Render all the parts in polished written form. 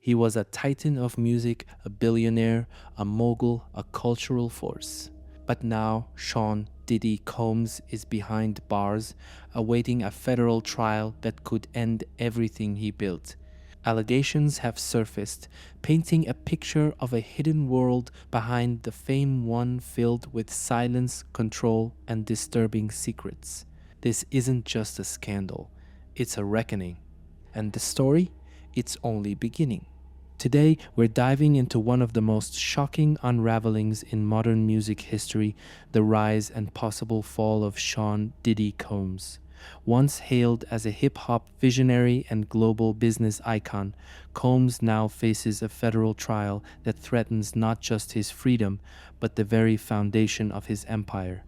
He was a titan of music, a billionaire, a mogul, a cultural force. But now Sean Diddy Combs is behind bars, awaiting a federal trial that could end everything he built. Allegations have surfaced, painting a picture of a hidden world behind the fame, one filled with silence, control, and disturbing secrets. This isn't just a scandal, it's a reckoning. And the story? It's only beginning. Today, we're diving into one of the most shocking unravelings in modern music history, the rise and possible fall of Sean Diddy Combs. Once hailed as a hip hop visionary and global business icon, Combs now faces a federal trial that threatens not just his freedom, but the very foundation of his empire.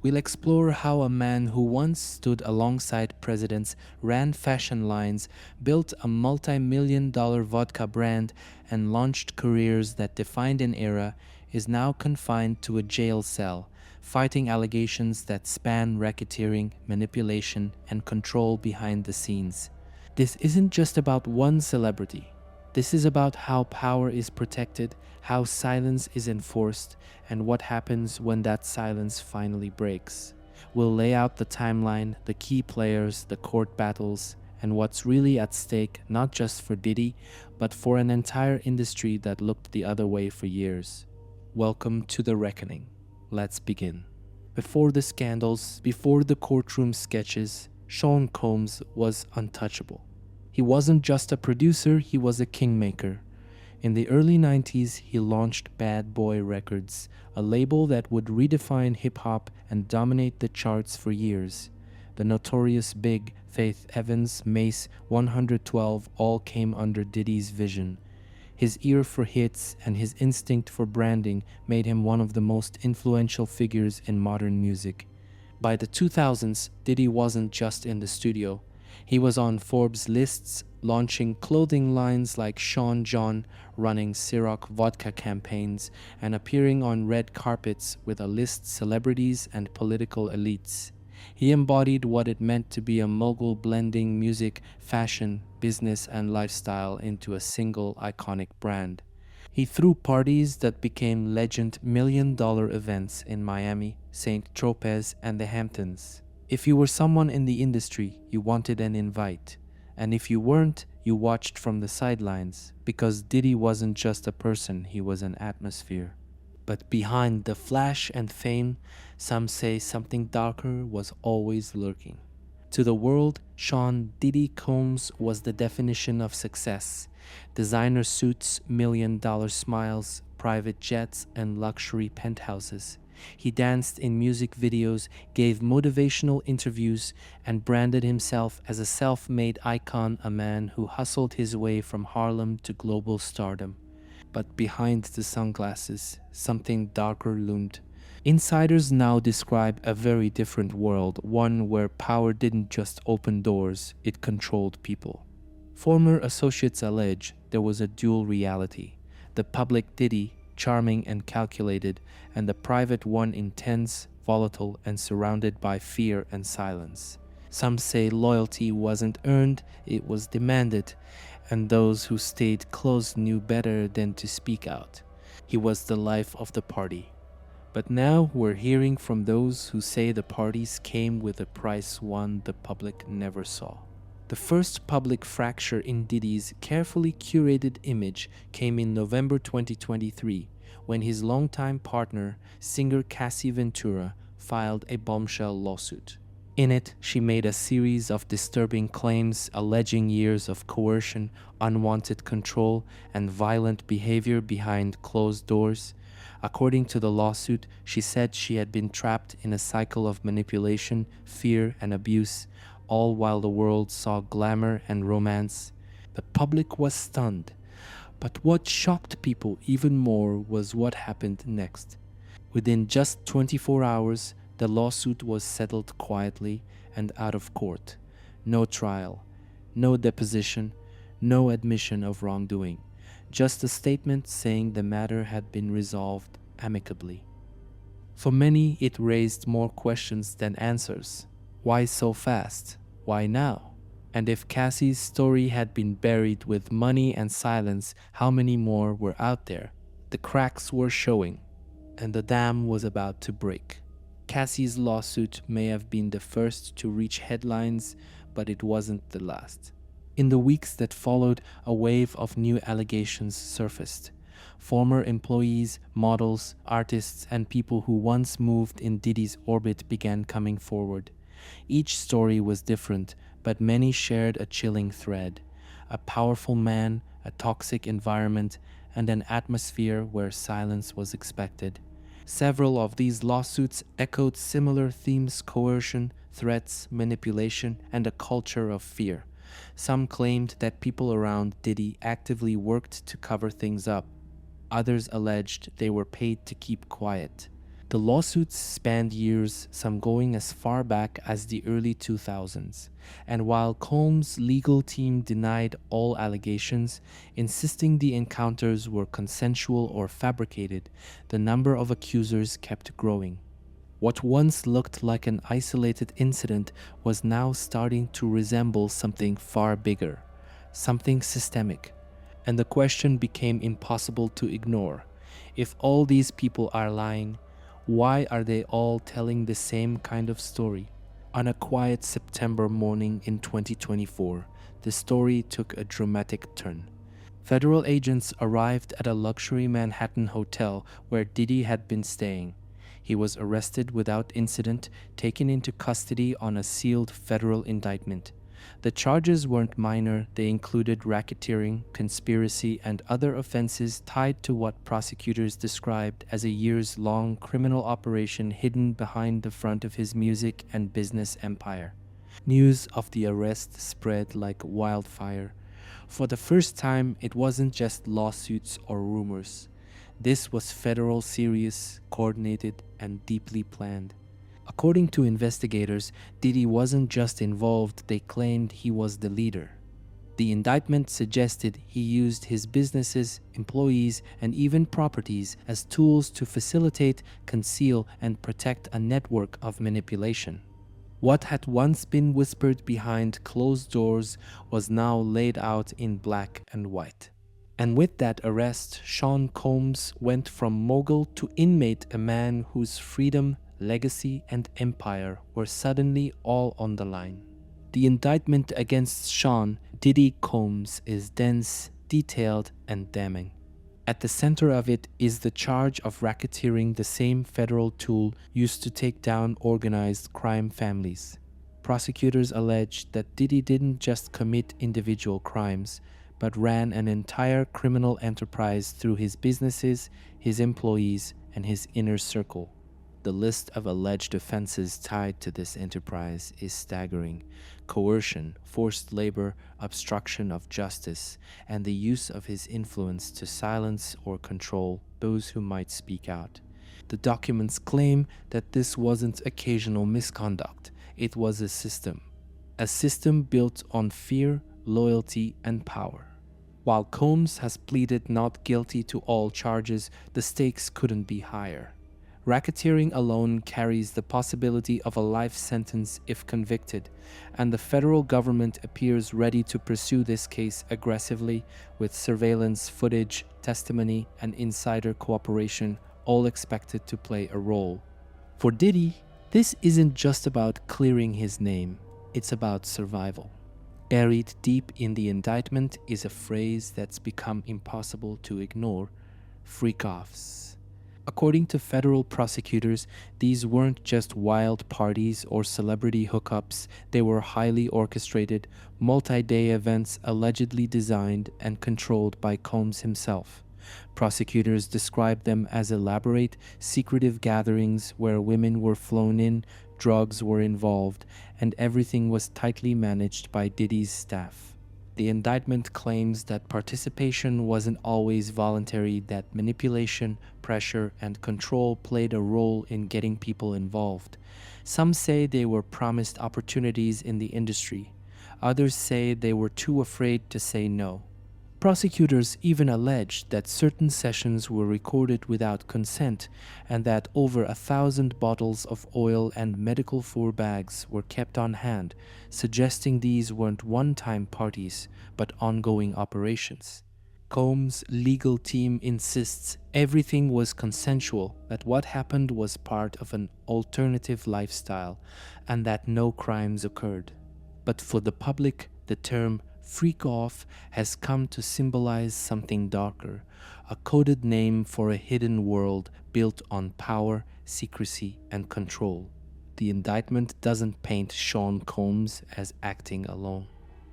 We'll explore how a man who once stood alongside presidents, ran fashion lines, built a multi-million-dollar vodka brand, and launched careers that defined an era, is now confined to a jail cell, fighting allegations that span racketeering, manipulation, and control behind the scenes. This isn't just about one celebrity. This is about how power is protected, how silence is enforced, and what happens when that silence finally breaks. We'll lay out the timeline, the key players, the court battles, and what's really at stake, not just for Diddy, but for an entire industry that looked the other way for years. Welcome to the reckoning. Let's begin. Before the scandals, before the courtroom sketches, Sean Combs was untouchable. He wasn't just a producer, he was a kingmaker. In the early 90s, he launched Bad Boy Records, a label that would redefine hip-hop and dominate the charts for years. The notorious Big, Faith Evans, Mace, 112 all came under Diddy's vision. His ear for hits and his instinct for branding made him one of the most influential figures in modern music. By the 2000s, Diddy wasn't just in the studio. He was on Forbes lists, launching clothing lines like Sean John, running Ciroc vodka campaigns, and appearing on red carpets with A-list celebrities and political elites. He embodied what it meant to be a mogul, blending music, fashion, business, and lifestyle into a single iconic brand. He threw parties that became legend million-dollar events in Miami, St. Tropez, and the Hamptons. If you were someone in the industry, you wanted an invite. And if you weren't, you watched from the sidelines, because Diddy wasn't just a person, he was an atmosphere. But behind the flash and fame, some say something darker was always lurking. To the world, Sean Diddy Combs was the definition of success. Designer suits, million-dollar smiles, private jets, and luxury penthouses. He danced in music videos, gave motivational interviews, and branded himself as a self-made icon, a man who hustled his way from Harlem to global stardom. But behind the sunglasses, something darker loomed. Insiders now describe a very different world, one where power didn't just open doors, it controlled people. Former associates allege there was a dual reality. The public Diddy, charming and calculated, and the private one intense, volatile, and surrounded by fear and silence. Some say loyalty wasn't earned, it was demanded, and those who stayed close knew better than to speak out. He was the life of the party. But now we're hearing from those who say the parties came with a price one the public never saw. The first public fracture in Diddy's carefully curated image came in November 2023, when his longtime partner, singer Cassie Ventura, filed a bombshell lawsuit. In it, she made a series of disturbing claims alleging years of coercion, unwanted control, and violent behavior behind closed doors. According to the lawsuit, she said she had been trapped in a cycle of manipulation, fear, and abuse, all while the world saw glamour and romance. The public was stunned. But what shocked people even more was what happened next. Within just 24 hours, the lawsuit was settled quietly and out of court. No trial, no deposition, no admission of wrongdoing. Just a statement saying the matter had been resolved amicably. For many, it raised more questions than answers. Why so fast? Why now? And if Cassie's story had been buried with money and silence, how many more were out there? The cracks were showing, and the dam was about to break. Cassie's lawsuit may have been the first to reach headlines, but it wasn't the last. In the weeks that followed, a wave of new allegations surfaced. Former employees, models, artists, and people who once moved in Diddy's orbit began coming forward. Each story was different, but many shared a chilling thread: a powerful man, a toxic environment, and an atmosphere where silence was expected. Several of these lawsuits echoed similar themes: coercion, threats, manipulation, and a culture of fear. Some claimed that people around Diddy actively worked to cover things up. Others alleged they were paid to keep quiet. The lawsuits spanned years, some going as far back as the early 2000s. And while Combs' legal team denied all allegations, insisting the encounters were consensual or fabricated, the number of accusers kept growing. What once looked like an isolated incident was now starting to resemble something far bigger, something systemic. And the question became impossible to ignore. If all these people are lying, why are they all telling the same kind of story? On a quiet September morning in 2024, the story took a dramatic turn. Federal agents arrived at a luxury Manhattan hotel where Diddy had been staying. He was arrested without incident, taken into custody on a sealed federal indictment. The charges weren't minor. They included racketeering, conspiracy, and other offenses tied to what prosecutors described as a years-long criminal operation hidden behind the front of his music and business empire. News of the arrest spread like wildfire. For the first time, it wasn't just lawsuits or rumors. This was federal, serious, coordinated, and deeply planned. According to investigators, Diddy wasn't just involved, they claimed he was the leader. The indictment suggested he used his businesses, employees, and even properties as tools to facilitate, conceal, and protect a network of manipulation. What had once been whispered behind closed doors was now laid out in black and white. And with that arrest, Sean Combs went from mogul to inmate, a man whose freedom, legacy, and empire were suddenly all on the line. The indictment against Sean Diddy Combs is dense, detailed, and damning. At the center of it is the charge of racketeering, the same federal tool used to take down organized crime families. Prosecutors allege that Diddy didn't just commit individual crimes, but ran an entire criminal enterprise through his businesses, his employees, and his inner circle. The list of alleged offenses tied to this enterprise is staggering: coercion, forced labor, obstruction of justice, and the use of his influence to silence or control those who might speak out. The documents claim that this wasn't occasional misconduct, it was a system built on fear, loyalty, and power. While Combs has pleaded not guilty to all charges, the stakes couldn't be higher. Racketeering alone carries the possibility of a life sentence if convicted, and the federal government appears ready to pursue this case aggressively, with surveillance footage, testimony, and insider cooperation all expected to play a role. For Diddy, this isn't just about clearing his name, it's about survival. Buried deep in the indictment is a phrase that's become impossible to ignore: freak-offs. According to federal prosecutors, these weren't just wild parties or celebrity hookups, they were highly orchestrated, multi-day events allegedly designed and controlled by Combs himself. Prosecutors described them as elaborate, secretive gatherings where women were flown in, drugs were involved, and everything was tightly managed by Diddy's staff. The indictment claims that participation wasn't always voluntary, that manipulation, pressure, and control played a role in getting people involved. Some say they were promised opportunities in the industry. Others say they were too afraid to say no. Prosecutors even alleged that certain sessions were recorded without consent and that over 1,000 bottles of oil and medical food bags were kept on hand, suggesting these weren't one-time parties but ongoing operations. Combs' legal team insists everything was consensual, that what happened was part of an alternative lifestyle, and that no crimes occurred. But for the public, the term freak off has come to symbolize something darker, a coded name for a hidden world built on power, secrecy, and control. The indictment doesn't paint Sean Combs as acting alone.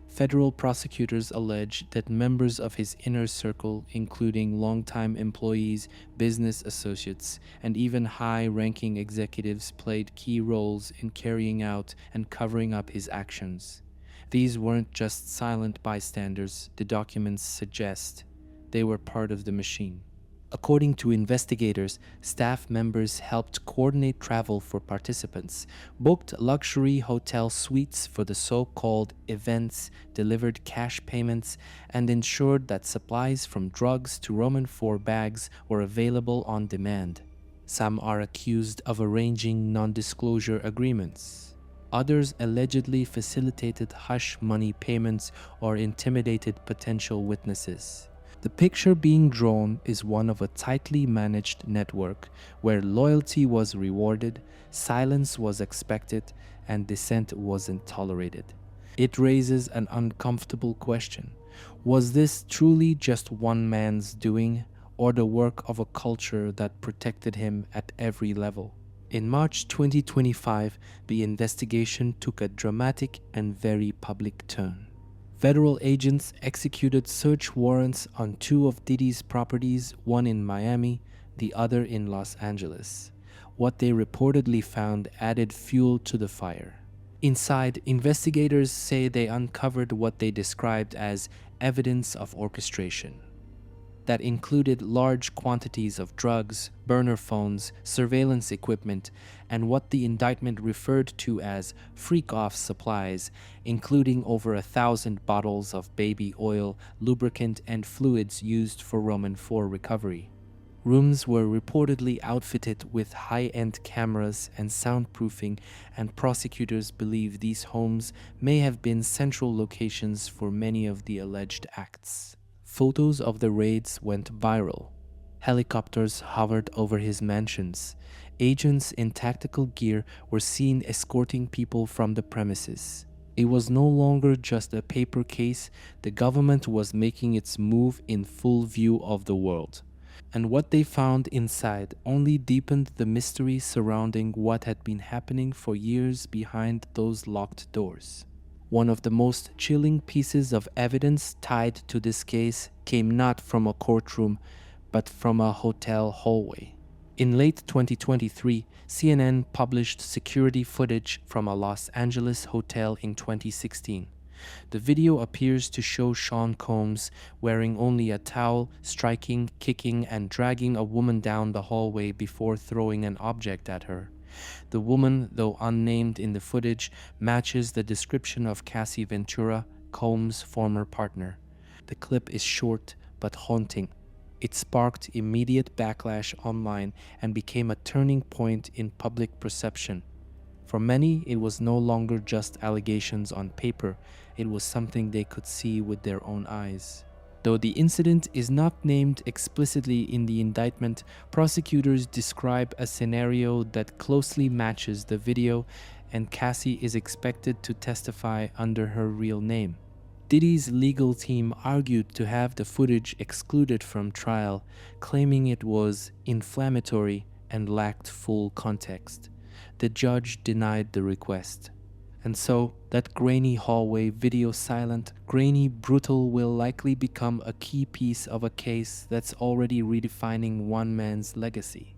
Federal prosecutors allege that members of his inner circle, including longtime employees, business associates, and even high-ranking executives, played key roles in carrying out and covering up his actions. These weren't just silent bystanders, the documents suggest. They were part of the machine. According to investigators, staff members helped coordinate travel for participants, booked luxury hotel suites for the so-called events, delivered cash payments, and ensured that supplies from drugs to Roman IV bags were available on demand. Some are accused of arranging non-disclosure agreements. Others allegedly facilitated hush money payments or intimidated potential witnesses. The picture being drawn is one of a tightly managed network where loyalty was rewarded, silence was expected, and dissent wasn't tolerated. It raises an uncomfortable question. Was this truly just one man's doing, or the work of a culture that protected him at every level? In March 2025, the investigation took a dramatic and very public turn. Federal agents executed search warrants on two of Diddy's properties, one in Miami, the other in Los Angeles. What they reportedly found added fuel to the fire. Inside, investigators say they uncovered what they described as evidence of orchestration. That included large quantities of drugs, burner phones, surveillance equipment, and what the indictment referred to as freak-off supplies, including over 1,000 bottles of baby oil, lubricant, and fluids used for Roman IV recovery. Rooms were reportedly outfitted with high-end cameras and soundproofing, and prosecutors believe these homes may have been central locations for many of the alleged acts. Photos of the raids went viral. Helicopters hovered over his mansions. Agents in tactical gear were seen escorting people from the premises. It was no longer just a paper case. The government was making its move in full view of the world. And what they found inside only deepened the mystery surrounding what had been happening for years behind those locked doors. One of the most chilling pieces of evidence tied to this case came not from a courtroom, but from a hotel hallway. In late 2023, CNN published security footage from a Los Angeles hotel in 2016. The video appears to show Sean Combs wearing only a towel, striking, kicking, and dragging a woman down the hallway before throwing an object at her. The woman, though unnamed in the footage, matches the description of Cassie Ventura, Combs' former partner. The clip is short but haunting. It sparked immediate backlash online and became a turning point in public perception. For many, it was no longer just allegations on paper, it was something they could see with their own eyes. Though the incident is not named explicitly in the indictment, prosecutors describe a scenario that closely matches the video, and Cassie is expected to testify under her real name. Diddy's legal team argued to have the footage excluded from trial, claiming it was inflammatory and lacked full context. The judge denied the request. And so, that grainy hallway video silent, grainy, brutal will likely become a key piece of a case that's already redefining one man's legacy.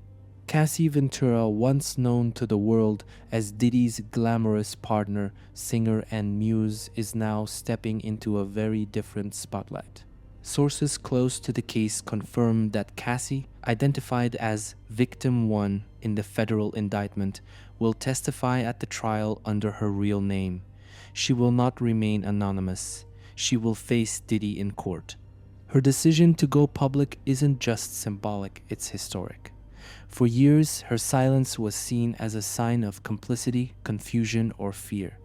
Cassie Ventura, once known to the world as Diddy's glamorous partner, singer, and muse, is now stepping into a very different spotlight. Sources close to the case confirm that Cassie, identified as Victim 1 in the federal indictment, will testify at the trial under her real name. She will not remain anonymous. She will face Diddy in court. Her decision to go public isn't just symbolic, it's historic. For years, her silence was seen as a sign of complicity, confusion, or fear.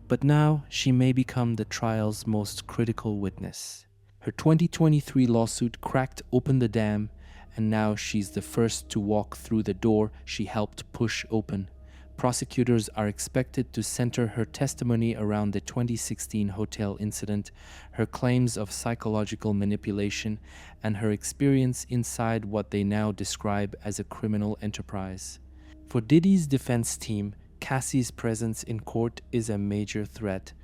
But now, she may become the trial's most critical witness. Her 2023 lawsuit cracked open the dam, and now she's the first to walk through the door she helped push open. Prosecutors are expected to center her testimony around the 2016 hotel incident, her claims of psychological manipulation, and her experience inside what they now describe as a criminal enterprise. For Diddy's defense team, Cassie's presence in court is a major threat.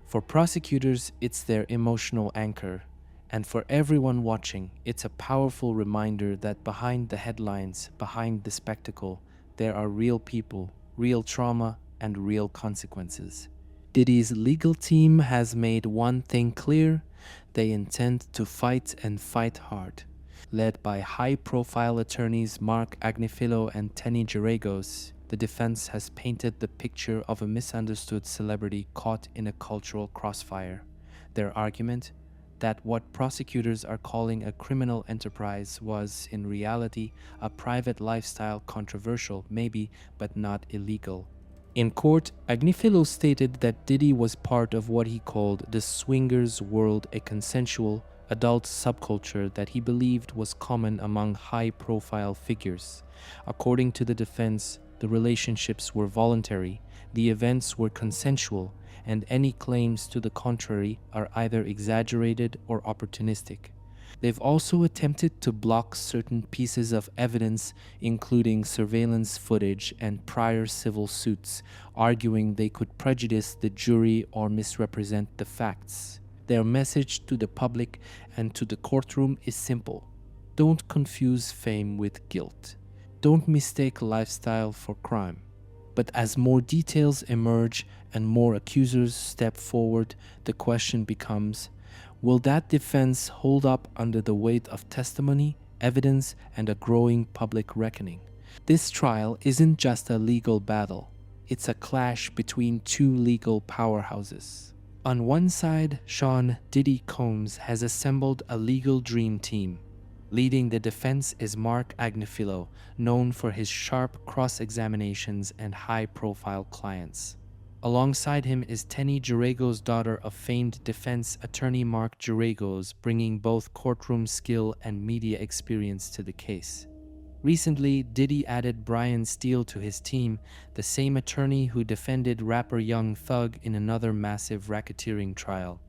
For prosecutors, it's their emotional anchor. And for everyone watching, it's a powerful reminder that behind the headlines, behind the spectacle, there are real people, real trauma, and real consequences. Diddy's legal team has made one thing clear: they intend to fight and fight hard. Led by high-profile attorneys Mark Agnifilo and Tenny Geragos, the defense has painted the picture of a misunderstood celebrity caught in a cultural crossfire. Their argument? That what prosecutors are calling a criminal enterprise was, in reality, a private lifestyle, controversial, maybe, but not illegal. In court, Agnifilo stated that Diddy was part of what he called the swingers world, a consensual, adult subculture that he believed was common among high-profile figures. According to the defense, the relationships were voluntary, the events were consensual, and any claims to the contrary are either exaggerated or opportunistic. They've also attempted to block certain pieces of evidence, including surveillance footage and prior civil suits, arguing they could prejudice the jury or misrepresent the facts. Their message to the public and to the courtroom is simple: don't confuse fame with guilt. Don't mistake lifestyle for crime. But as more details emerge and more accusers step forward, the question becomes, will that defense hold up under the weight of testimony, evidence, and a growing public reckoning? This trial isn't just a legal battle. It's a clash between two legal powerhouses. On one side, Sean "Diddy" Combs has assembled a legal dream team. Leading the defense is Mark Agnifilo, known for his sharp cross-examinations and high-profile clients. Alongside him is Tenny Geragos, daughter of famed defense attorney Mark Geragos, bringing both courtroom skill and media experience to the case. Recently, Diddy added Brian Steele to his team, the same attorney who defended rapper Young Thug in another massive racketeering trial.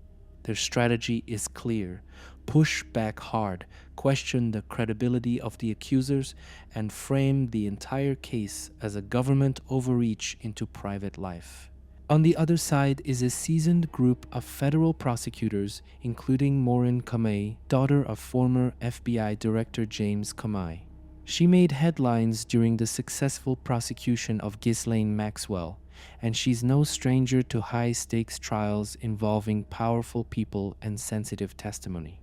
Their strategy is clear: push back hard, question the credibility of the accusers, and frame the entire case as a government overreach into private life. On the other side is a seasoned group of federal prosecutors, including Maureen Kamei, daughter of former FBI Director James Comey. She made headlines during the successful prosecution of Ghislaine Maxwell, and she's no stranger to high-stakes trials involving powerful people and sensitive testimony.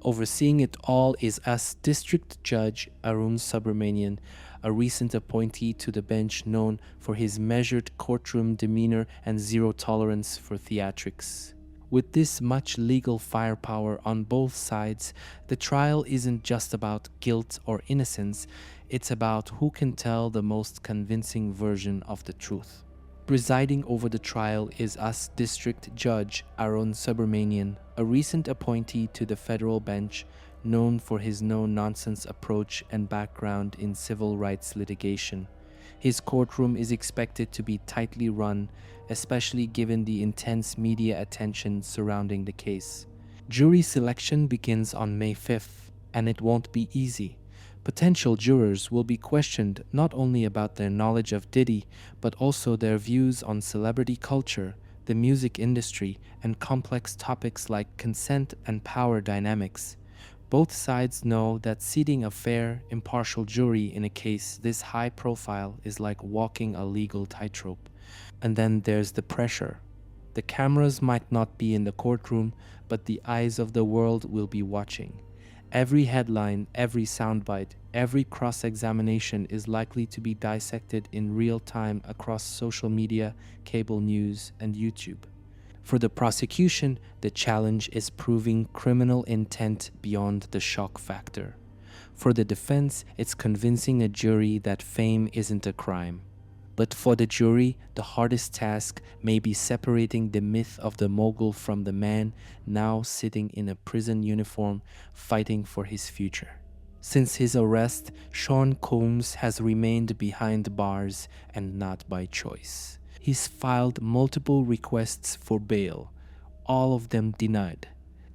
Overseeing it all is US District Judge Arun Subramanian, a recent appointee to the bench known for his measured courtroom demeanor and zero tolerance for theatrics. With this much legal firepower on both sides, the trial isn't just about guilt or innocence, it's about who can tell the most convincing version of the truth. Presiding over the trial is US District Judge Arun Subramanian, a recent appointee to the federal bench, known for his no-nonsense approach and background in civil rights litigation. His courtroom is expected to be tightly run, especially given the intense media attention surrounding the case. Jury selection begins on May 5th, and it won't be easy. Potential jurors will be questioned not only about their knowledge of Diddy, but also their views on celebrity culture, the music industry, and complex topics like consent and power dynamics. Both sides know that seating a fair, impartial jury in a case this high profile is like walking a legal tightrope. And then there's the pressure. The cameras might not be in the courtroom, but the eyes of the world will be watching. Every headline, every soundbite, every cross-examination is likely to be dissected in real time across social media, cable news, and YouTube. For the prosecution, the challenge is proving criminal intent beyond the shock factor. For the defense, it's convincing a jury that fame isn't a crime. But for the jury, the hardest task may be separating the myth of the mogul from the man now sitting in a prison uniform fighting for his future. Since his arrest, Sean Combs has remained behind bars and not by choice. He's filed multiple requests for bail, all of them denied.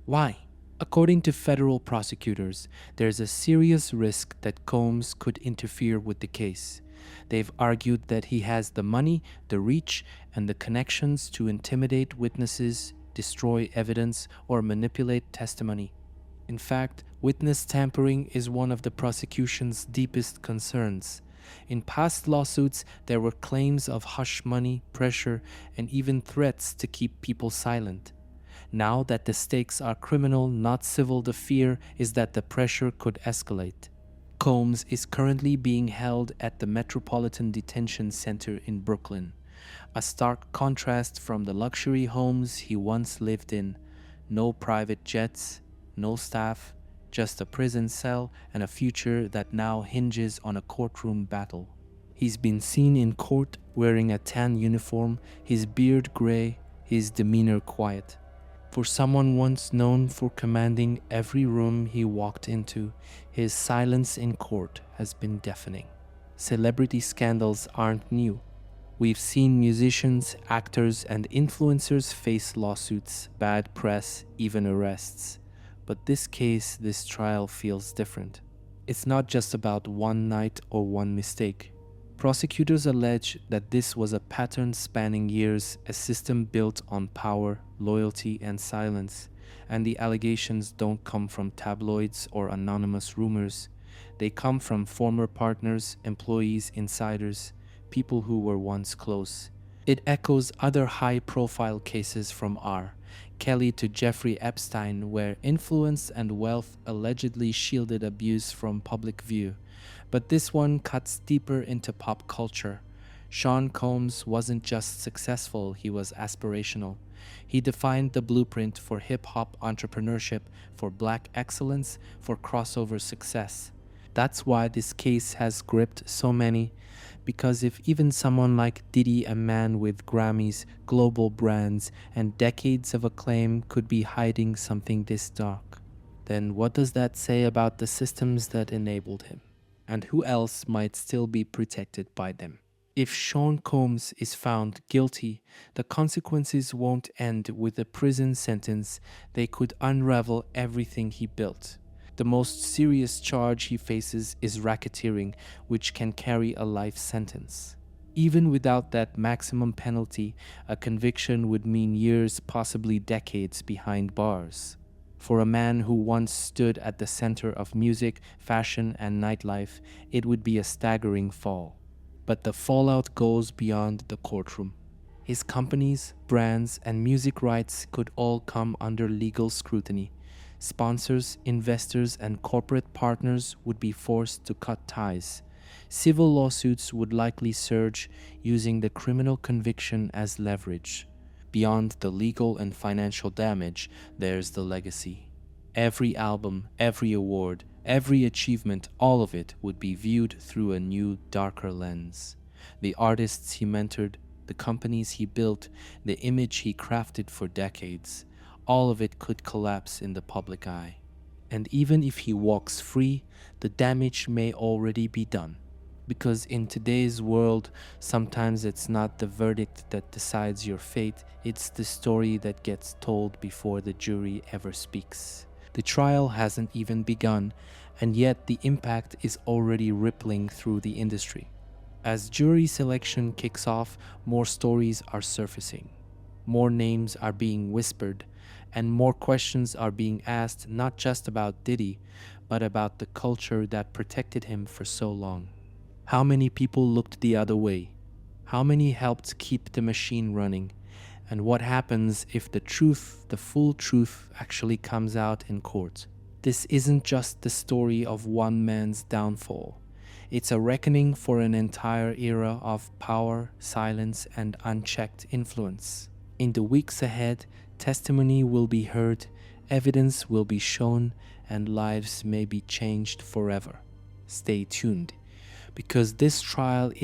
Why? According to federal prosecutors, there's a serious risk that Combs could interfere with the case. They've argued that he has the money, the reach, and the connections to intimidate witnesses, destroy evidence, or manipulate testimony. In fact, witness tampering is one of the prosecution's deepest concerns. In past lawsuits, there were claims of hush money, pressure, and even threats to keep people silent. Now that the stakes are criminal, not civil, the fear is that the pressure could escalate. Combs is currently being held at the Metropolitan Detention Center in Brooklyn, a stark contrast from the luxury homes he once lived in. No private jets, no staff, just a prison cell and a future that now hinges on a courtroom battle. He's been seen in court wearing a tan uniform, his beard gray, his demeanor quiet. For someone once known for commanding every room he walked into, his silence in court has been deafening. Celebrity scandals aren't new. We've seen musicians, actors, and influencers face lawsuits, bad press, even arrests. But this case, this trial feels different. It's not just about one night or one mistake. Prosecutors allege that this was a pattern spanning years, a system built on power, loyalty, and silence. And the allegations don't come from tabloids or anonymous rumors. They come from former partners, employees, insiders, people who were once close. It echoes other high-profile cases from R. Kelly to Jeffrey Epstein, where influence and wealth allegedly shielded abuse from public view. But this one cuts deeper into pop culture. Sean Combs wasn't just successful, he was aspirational. He defined the blueprint for hip-hop entrepreneurship, for black excellence, for crossover success. That's why this case has gripped so many, because if even someone like Diddy, a man with Grammys, global brands, and decades of acclaim could be hiding something this dark, then what does that say about the systems that enabled him? And who else might still be protected by them? If Sean Combs is found guilty, the consequences won't end with a prison sentence. They could unravel everything he built. The most serious charge he faces is racketeering, which can carry a life sentence. Even without that maximum penalty, a conviction would mean years, possibly decades behind bars. For a man who once stood at the center of music, fashion, and nightlife, it would be a staggering fall. But the fallout goes beyond the courtroom. His companies, brands, and music rights could all come under legal scrutiny. Sponsors, investors, and corporate partners would be forced to cut ties. Civil lawsuits would likely surge, using the criminal conviction as leverage. Beyond the legal and financial damage, there's the legacy. Every album, every award, every achievement, all of it would be viewed through a new, darker lens. The artists he mentored, the companies he built, the image he crafted for decades, all of it could collapse in the public eye. And even if he walks free, the damage may already be done. Because in today's world, sometimes it's not the verdict that decides your fate, it's the story that gets told before the jury ever speaks. The trial hasn't even begun, and yet the impact is already rippling through the industry. As jury selection kicks off, more stories are surfacing. More names are being whispered, and more questions are being asked, not just about Diddy, but about the culture that protected him for so long. How many people looked the other way? How many helped keep the machine running? And what happens if the truth, the full truth, actually comes out in court? This isn't just the story of one man's downfall. It's a reckoning for an entire era of power, silence, and unchecked influence. In the weeks ahead, testimony will be heard, evidence will be shown, and lives may be changed forever. Stay tuned, because this trial